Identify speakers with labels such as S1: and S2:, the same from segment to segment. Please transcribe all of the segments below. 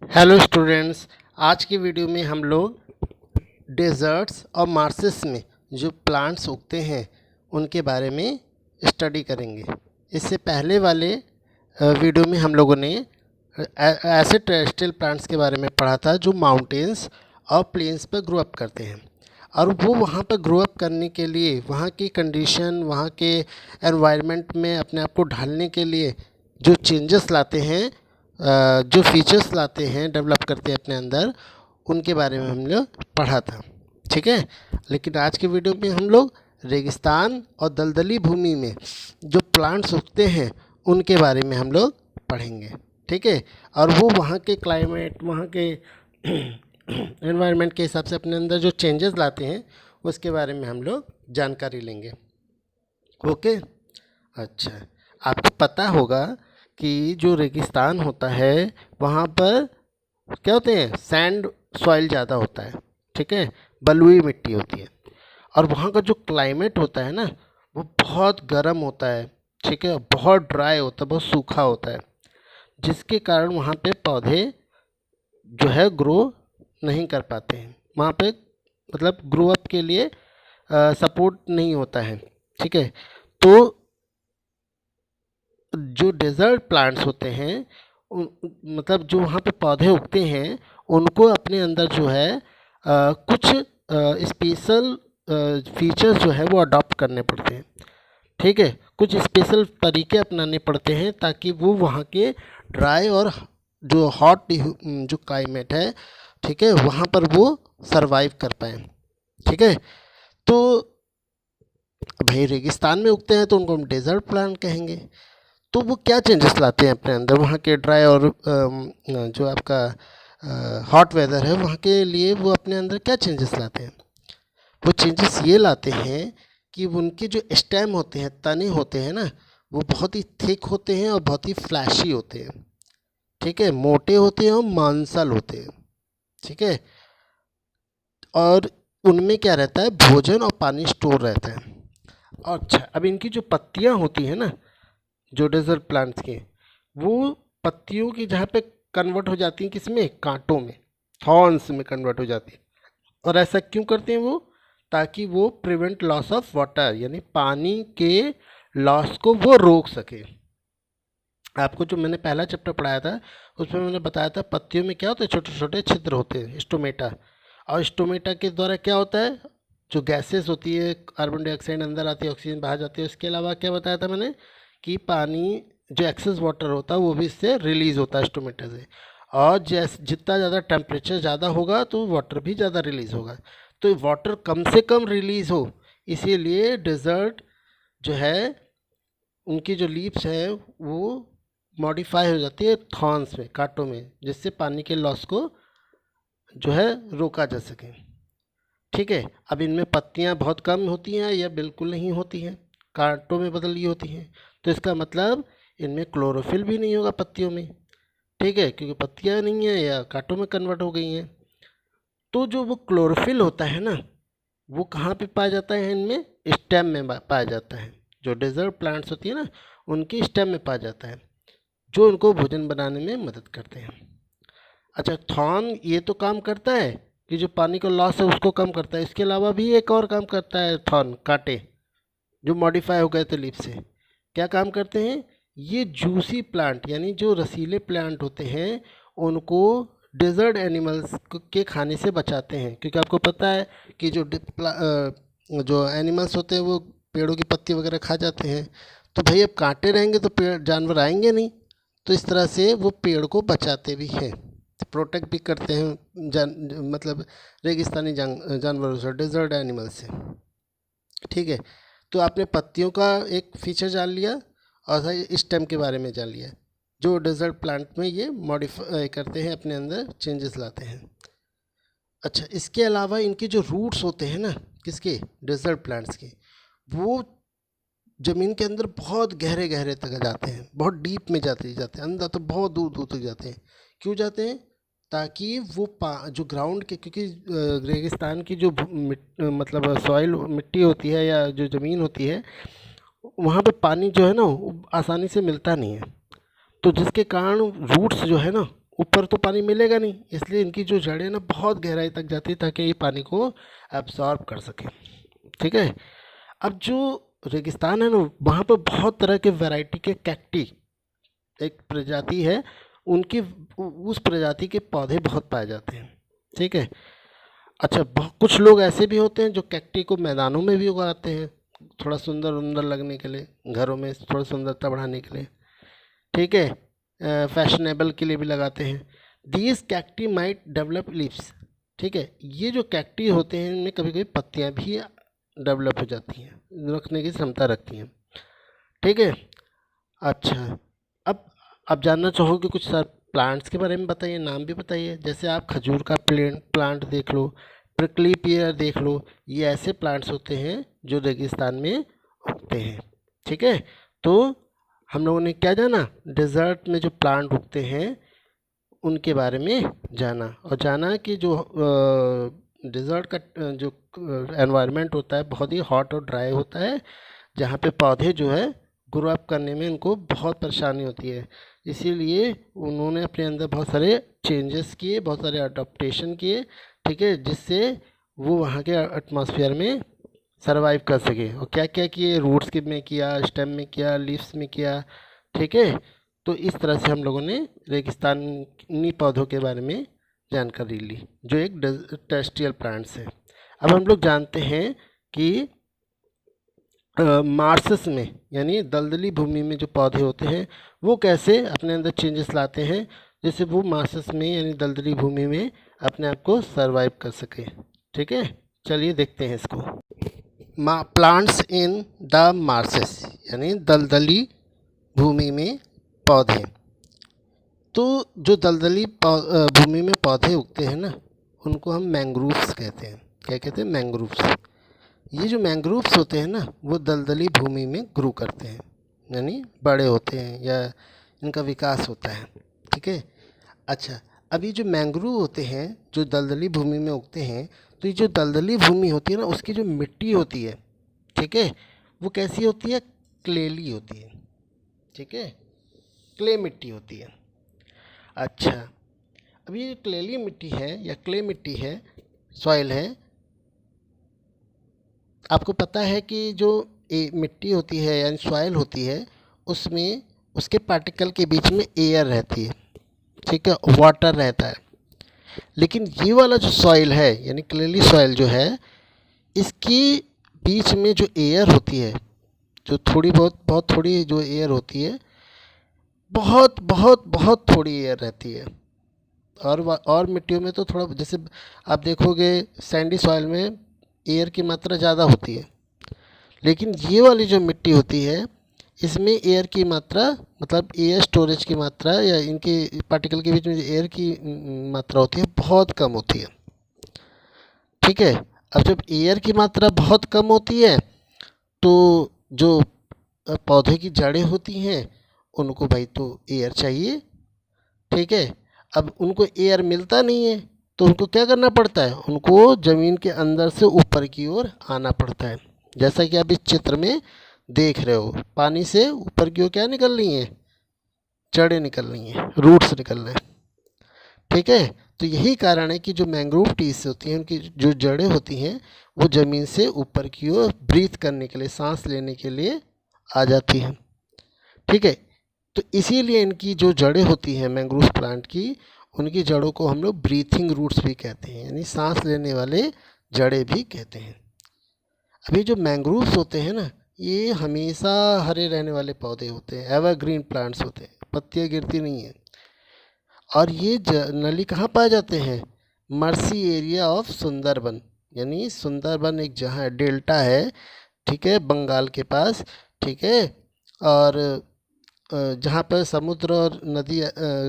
S1: Hello students, आज की video में हम लोग डेजर्ट्स और मार्सेस में जो प्लांट्स उगते हैं उनके बारे में स्टडी करेंगे। इससे पहले वाले वीडियो में हम लोगों ने ऐसे टेरेस्ट्रियल प्लांट्स के बारे में पढ़ा था जो माउंटेन्स और प्लेन्स पर ग्रो अप करते हैं, और वो वहाँ पर ग्रो अप करने के लिए वहाँ की कंडीशन, वहाँ के एनवायरनमेंट में अपने आप को ढालने के लिए जो चेंजेस लाते हैं, जो फीचर्स लाते हैं, डेवलप करते हैं अपने अंदर, उनके बारे में हम लोग पढ़ा था। ठीक है, लेकिन आज के वीडियो में हम लोग रेगिस्तान और दलदली भूमि में जो प्लांट्स उगते हैं उनके बारे में हम लोग पढ़ेंगे। ठीक है, और वो वहाँ के क्लाइमेट, वहाँ के एनवायरनमेंट के हिसाब से अपने अंदर जो चेंजेस लाते हैं उसके बारे में हम लोग जानकारी लेंगे। ओके, अच्छा, आपको पता होगा कि जो रेगिस्तान होता है वहाँ पर क्या होते हैं, सैंड सॉइल ज़्यादा होता है। ठीक है, बलुई मिट्टी होती है, और वहाँ का जो क्लाइमेट होता है ना वो बहुत गर्म होता है। ठीक है, बहुत ड्राई होता है, बहुत सूखा होता है, जिसके कारण वहाँ पे पौधे जो है ग्रो नहीं कर पाते हैं। वहाँ पे मतलब ग्रो अप के लिए सपोर्ट नहीं होता है। ठीक है, तो जो डेजर्ट प्लांट्स होते हैं मतलब जो वहाँ पे पौधे उगते हैं उनको अपने अंदर जो है कुछ स्पेशल फीचर्स जो है वो अडॉप्ट करने पड़ते हैं। ठीक है, कुछ स्पेशल तरीके अपनाने पड़ते हैं ताकि वो वहाँ के ड्राई और जो हॉट जो क्लाइमेट है, ठीक है, वहाँ पर वो सरवाइव कर पाएँ। ठीक है, तो भाई रेगिस्तान में उगते हैं तो उनको हम डेजर्ट प्लांट कहेंगे। तो वो क्या चेंजेस लाते हैं अपने अंदर, वहाँ के ड्राई और जो आपका हॉट वेदर है वहाँ के लिए, वो अपने अंदर क्या चेंजेस लाते हैं? वो चेंजेस ये लाते हैं कि उनके जो स्टेम होते हैं, तने होते हैं ना, वो बहुत ही थिक होते हैं और बहुत ही फ्लैशी होते हैं। ठीक है, मोटे होते हैं और मांसल होते हैं। ठीक है, और उनमें क्या रहता है, भोजन और पानी स्टोर रहता है। अच्छा, अब इनकी जो पत्तियाँ होती हैं ना, जो डेजर्ट प्लांट्स के, वो पत्तियों की जहाँ पे कन्वर्ट हो जाती हैं, किसमें, कांटों में, थॉर्न्स में कन्वर्ट हो जाती है। और ऐसा क्यों करते हैं वो? ताकि वो प्रिवेंट लॉस ऑफ वाटर, यानी पानी के लॉस को वो रोक सके। आपको जो मैंने पहला चैप्टर पढ़ाया था उसमें मैंने बताया था पत्तियों में क्या होता है, छोटे छोटे छिद्र होते हैं, स्टोमेटा। और स्टोमेटा के द्वारा क्या होता है, जो गैसेस होती है, कार्बन डाइऑक्साइड अंदर आती है, ऑक्सीजन बाहर जाती है। उसके अलावा क्या बताया था मैंने कि पानी, जो एक्सेस वाटर होता है वो भी इससे रिलीज़ होता है स्टोमेटा से। और जैसे जितना ज़्यादा टेम्परेचर ज़्यादा होगा तो वाटर भी ज़्यादा रिलीज़ होगा। तो वाटर कम से कम रिलीज़ हो, इसीलिए डेजर्ट जो है उनकी जो लीव्स है वो मॉडिफाई हो जाती है थॉर्न्स में, कांटों में, जिससे पानी के लॉस को जो है रोका जा सके। ठीक है, अब इनमें पत्तियां बहुत कम होती हैं या बिल्कुल नहीं होती हैं, कांटों में बदली होती हैं। तो इसका मतलब इनमें क्लोरोफिल भी नहीं होगा पत्तियों में। ठीक है, क्योंकि पत्तियां नहीं है या कांटों में कन्वर्ट हो गई हैं। तो जो वो क्लोरोफिल होता है ना, वो कहाँ पे पाया जाता है, इनमें स्टेम में पाया जाता है। जो डेजर्ट प्लांट्स होती है ना उनकी स्टेम में पाया जाता है, जो उनको भोजन बनाने में मदद करते हैं। अच्छा, थॉर्न ये तो काम करता है कि जो पानी का लॉस है उसको कम करता है। इसके अलावा भी एक और काम करता है थॉर्न, कांटे जो मॉडिफाई हो गए थे लीफ से, क्या काम करते हैं, ये जूसी प्लांट यानी जो रसीले प्लांट होते हैं उनको डेजर्ट एनिमल्स के खाने से बचाते हैं। क्योंकि आपको पता है कि जो एनिमल्स होते हैं वो पेड़ों की पत्ती वगैरह खा जाते हैं। तो भाई अब कांटे रहेंगे तो पेड़ जानवर आएंगे नहीं, तो इस तरह से वो पेड़ को बचाते भी हैं, प्रोटेक्ट भी करते हैं मतलब रेगिस्तानी जानवरों से, डेजर्ट एनिमल से। ठीक है, तो आपने पत्तियों का एक फीचर जान लिया और स्टेम के बारे में जान लिया, जो डेजर्ट प्लांट में ये मॉडिफाई करते हैं, अपने अंदर चेंजेस लाते हैं। अच्छा, इसके अलावा इनके जो रूट्स होते हैं ना, किसके, डेजर्ट प्लांट्स के, वो ज़मीन के अंदर बहुत गहरे गहरे तक जाते हैं, बहुत डीप में जाते जाते हैं, अंदर तो बहुत दूर दूर तक जाते हैं। क्यों जाते हैं? ताकि वो जो ग्राउंड के, क्योंकि रेगिस्तान की जो मतलब सॉइल मिट्टी होती है या जो ज़मीन होती है, वहाँ पे पानी जो है ना वो आसानी से मिलता नहीं है। तो जिसके कारण रूट्स जो है ना ऊपर तो पानी मिलेगा नहीं, इसलिए इनकी जो जड़ें ना बहुत गहराई तक जाती है ताकि ये पानी को एब्जॉर्ब कर सके। ठीक है। अब जो रेगिस्तान है ना, वहाँ पर बहुत तरह के वैरायटी के कैक्टी, एक प्रजाति है उनकी, उस प्रजाति के पौधे बहुत पाए जाते हैं। ठीक है। अच्छा, कुछ लोग ऐसे भी होते हैं जो कैक्टी को मैदानों में भी उगाते हैं, थोड़ा सुंदर सुंदर लगने के लिए, घरों में थोड़ा सुंदरता बढ़ाने के लिए। ठीक है। फैशनेबल के लिए भी लगाते हैं। These cacti might develop leaves. ठीक है। ये जो कैक्टी होते हैं इनमें कभी कभी पत्तियां भी डेवलप हो जाती हैं, रखने की क्षमता रखती हैं। ठीक है। अच्छा, अब आप जानना चाहोगे कुछ सर प्लांट्स के बारे में, बताइए, नाम भी बताइए। जैसे आप खजूर का प्लांट देख लो, प्रिकली पियर देख लो, ये ऐसे प्लांट्स होते हैं जो रेगिस्तान में उगते हैं। ठीक है। तो हम लोगों ने क्या जाना, डेजर्ट में जो प्लांट उगते हैं उनके बारे में जाना, और जाना कि जो डेजर्ट का जो एनवायरनमेंट होता है बहुत ही हॉट और ड्राई होता है, जहाँ पे पौधे जो है ग्रो अप करने में उनको बहुत परेशानी होती है। इसीलिए उन्होंने अपने अंदर बहुत सारे चेंजेस किए, बहुत सारे अडॉप्टेशन किए। ठीक है। जिससे वो वहाँ के एटमॉस्फेयर में सरवाइव कर सके। और क्या क्या किए, रूट्स के में किया, स्टेम में किया, लीव्स में किया। ठीक है। तो इस तरह से हम लोगों ने रेगिस्तानी पौधों के बारे में जानकारी ली, जो एक टेरेस्ट्रियल प्लांट्स है। अब हम लोग जानते हैं कि मार्सेस में, यानी दलदली भूमि में जो पौधे होते हैं वो कैसे अपने अंदर चेंजेस लाते हैं, जिससे वो मार्सेस में यानी दलदली भूमि में अपने आप को सरवाइव कर सके। ठीक है। चलिए देखते हैं इसको। प्लांट्स इन द मार्सेस, यानी दलदली भूमि में पौधे। तो जो दलदली भूमि में पौधे उगते हैं ना, उनको हम मैंग्रोव्स कहते हैं। क्या कहते हैं? मैंग्रोव्स। ये जो मैंग्रोव्स होते हैं ना, वो दलदली भूमि में ग्रो करते हैं, यानी बड़े होते हैं या इनका विकास होता है। ठीक है। अच्छा, अब ये जो मैंग्रोव होते हैं जो दलदली भूमि में उगते हैं, तो ये जो दलदली भूमि होती है ना, उसकी जो मिट्टी होती है, ठीक है, वो कैसी होती है? क्लेली होती है। ठीक है। क्ले मिट्टी होती है। अच्छा, अब ये क्लेली मिट्टी है या क्ले मिट्टी है, सॉइल है, आपको पता है कि जो मिट्टी होती है यानी सॉइल होती है, उसमें उसके पार्टिकल के बीच में एयर रहती है। ठीक है, वाटर रहता है। लेकिन ये वाला जो सॉइल है यानी क्लेली सॉइल जो है, इसकी बीच में जो एयर होती है, जो थोड़ी बहुत थोड़ी जो एयर होती है, बहुत बहुत बहुत थोड़ी एयर रहती है। और मिट्टियों में तो थोड़ा, जैसे आप देखोगे सैंडी सॉइल में एयर की मात्रा ज़्यादा होती है, लेकिन ये वाली जो मिट्टी होती है इसमें एयर की मात्रा, मतलब एयर स्टोरेज की मात्रा या इनके पार्टिकल के बीच में जो एयर की मात्रा होती है बहुत कम होती है। ठीक है। अब जब एयर की मात्रा बहुत कम होती है तो जो पौधे की जड़ें होती हैं उनको भाई तो एयर चाहिए। ठीक है। अब उनको एयर मिलता नहीं है तो उनको क्या करना पड़ता है? उनको ज़मीन के अंदर से ऊपर की ओर आना पड़ता है। जैसा कि आप इस चित्र में देख रहे हो, पानी से ऊपर की ओर क्या निकल रही हैं? जड़ें निकल रही हैं, रूट्स निकल रहे हैं। ठीक है। तो यही कारण है कि जो मैंग्रोव ट्रीज होती हैं उनकी जो जड़ें होती हैं वो ज़मीन से ऊपर की ओर ब्रीथ करने के लिए, सांस लेने के लिए आ जाती हैं। ठीक है। तो इसीलिए इनकी जो जड़ें होती हैं मैंग्रोव प्लांट की, उनकी जड़ों को हम लोग ब्रीथिंग रूट्स भी कहते हैं, यानी सांस लेने वाले जड़ें भी कहते हैं। अभी जो मैंग्रोव्स होते हैं ना, ये हमेशा हरे रहने वाले पौधे होते हैं, एवरग्रीन प्लांट्स होते हैं, पत्तियाँ गिरती नहीं हैं। और ये जनरली कहाँ पाए जाते हैं? मर्सी एरिया ऑफ सुंदरबन, यानी सुंदरबन एक जहाँ डेल्टा है, ठीक है, बंगाल के पास। ठीक है। और जहाँ पर समुद्र और नदी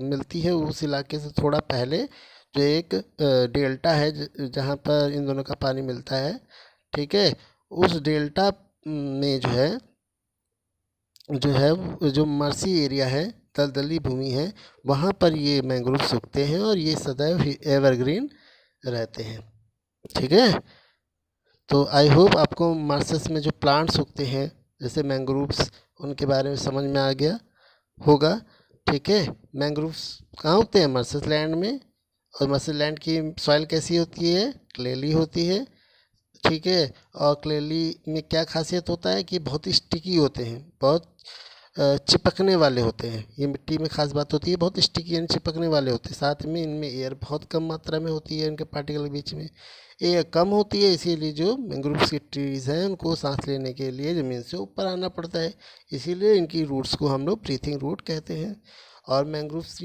S1: मिलती है, उस इलाके से थोड़ा पहले जो एक डेल्टा है जहाँ पर इन दोनों का पानी मिलता है। ठीक है। उस डेल्टा में जो मर्सी एरिया है, दलदली भूमि है, वहाँ पर ये मैंग्रोव सूखते हैं और ये सदैव एवरग्रीन रहते हैं। ठीक है। तो आई होप आपको मार्सेस में जो प्लांट्स उगते हैं जैसे मैंग्रोव्स, उनके बारे में समझ में आ गया होगा। ठीक है। मैंग्रोव्स कहाँ होते हैं? मर्सलैंड में। और मर्सलैंड की सॉइल कैसी होती है? क्लेली होती है, ठीक है। और क्लेली में क्या खासियत होता है कि बहुत स्टिकी होते हैं, बहुत चिपकने वाले होते हैं। ये मिट्टी में खास बात होती है, बहुत स्टिकी यानी चिपकने वाले होते हैं। साथ में इनमें एयर बहुत कम मात्रा में होती है, इनके पार्टिकल के बीच में एयर कम होती है, इसीलिए जो मैंग्रोव्स की ट्रीज़ हैं उनको सांस लेने के लिए ज़मीन से ऊपर आना पड़ता है। इसीलिए इनकी रूट्स को हम लोग ब्रीथिंग रूट कहते हैं। और मैंग्रोव्स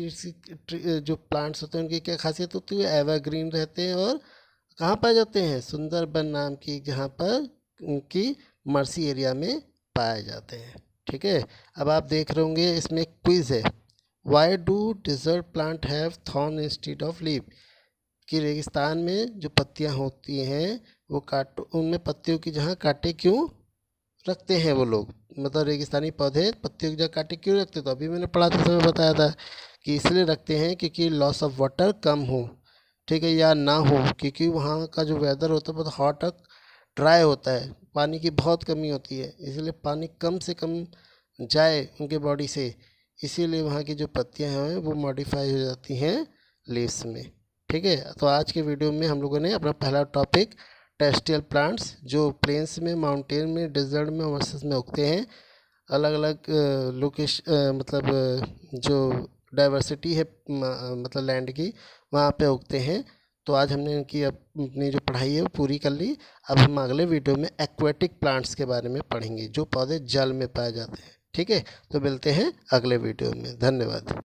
S1: जो प्लांट्स होते हैं उनकी क्या खासियत होती है? एवरग्रीन रहते हैं। और कहाँ पाए जाते हैं? सुंदरबन नाम की जहाँ पर उनकी मर्सी एरिया में पाए जाते हैं, ठीक है। अब आप देख रहे होंगे इसमें क्विज है, why do desert plant have thorn instead of leaf? कि रेगिस्तान में जो पत्तियां होती हैं वो काट, उनमें पत्तियों की जगह कांटे क्यों रखते हैं वो लोग? मतलब रेगिस्तानी पौधे पत्तियों की जगह कांटे क्यों रखते? तो अभी मैंने पढ़ाते समय बताया था कि इसलिए रखते हैं क्योंकि लॉस ऑफ वाटर कम हो, ठीक है, या ना हो, क्योंकि वहाँ का जो वेदर होता है बहुत हॉट और ड्राई होता है, पानी की बहुत कमी होती है, इसलिए पानी कम से कम जाए उनके बॉडी से, इसीलिए वहाँ की जो पत्तियाँ हैं वो मॉडिफाई हो जाती हैं लीव्स में, ठीक है। तो आज के वीडियो में हम लोगों ने अपना पहला टॉपिक टेरेस्ट्रियल प्लांट्स जो प्लेन्स में, माउंटेन में, डेजर्ट में, मॉइस्चर में उगते हैं, अलग अलग लोकेशन मतलब जो डाइवर्सिटी है मतलब लैंड की, वहाँ पे उगते हैं। तो आज हमने इनकी अपनी जो पढ़ाई है वो पूरी कर ली। अब हम अगले वीडियो में एक्वेटिक प्लांट्स के बारे में पढ़ेंगे जो पौधे जल में पाए जाते हैं, ठीक है। तो मिलते हैं अगले वीडियो में, धन्यवाद।